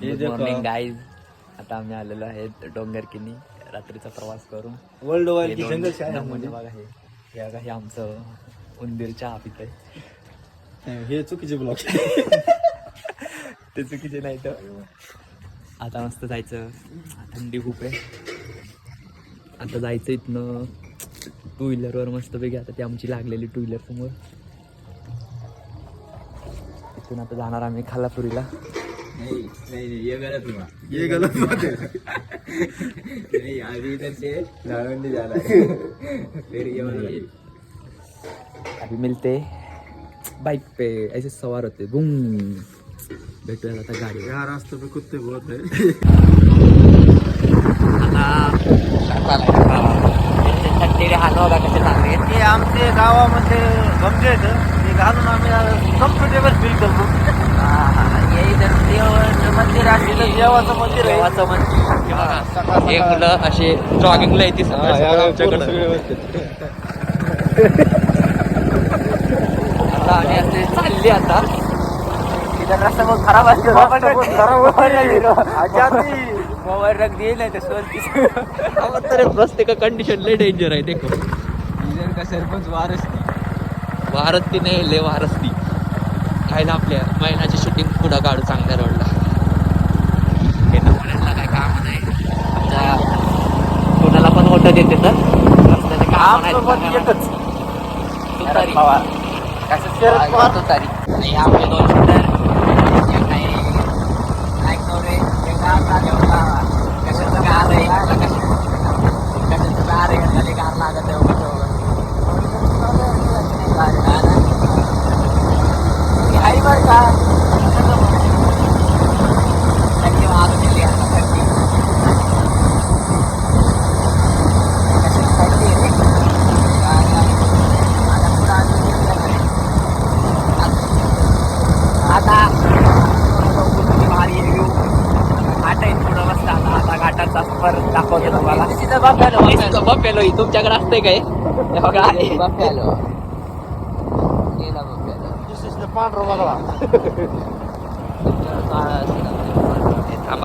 Good morning guys. आता आम्ही आलेलो आहेत डोंगरकिनी रात्रीचा प्रवास करून. वर्ल्ड वाईड की जंगल नमुने बघा हे बघा हे आमचं उंदीर चहा पित आहे. हे चुकीचे ब्लॉग ते चुकीचे नाही तर. आता मस्त जायचं, थंडी खूप आहे. आता जायचं इथनं टू व्हीलरवर मस्त पैकी. आता ती आमची लागलेली टू व्हीलर समोर. इथून आता जाणार आम्ही खालापुरीला. ये गलत बात है. नहीं अभी इधर से नालंदी जाना है. फिर ये अभी मिलते बाइक पे ऐसे सवार होते. बूम भेटूया आता गाडी. यहाँ रास्ते पे कुत्ते बहुत है. थंडीने हात बघा कसे चांगले. ते आमचे गावामध्ये गमजे आहेत ते घालून आम्ही कम्फर्टेबल फील करतो. हे इथं मंदिर आहे, देवाचं मंदिर आहे. देवाचं मंदिर. हे मुलं असे जॉगिंगला येते आमच्याकडे. आता आम्ही असे चालले आता. इधर रस्ता बहुत खराब असतो. मोबाईल रख दिए नाही तर सोलती. रस्ते का कंडिशन लय डेंजर आहे. देखो इधर का सरपंच वारसती नाही लय वारसती. खायला आपल्या महिन्याची शूटिंग पुढं काढू चांगल्या रोडला. हे नमुन्यांना काय काम नाही. आमच्या कोणाला पण ओटं देते तर रस्त्याचं काम नाही. तुतारी तुतारी आणि आपले दोन शूटर कशाचं कार आहे कशाचं कार आहे कधी कार लागत आहे बरं का. आता भारी व्ह्यू घाट आहे थोडं मस्त. आता घाटाचा सफर दाखवतो तुम्हाला. बफेलो तुमच्याकडे असते काय हे बघा आहे बफेलो. पांढरा बघा.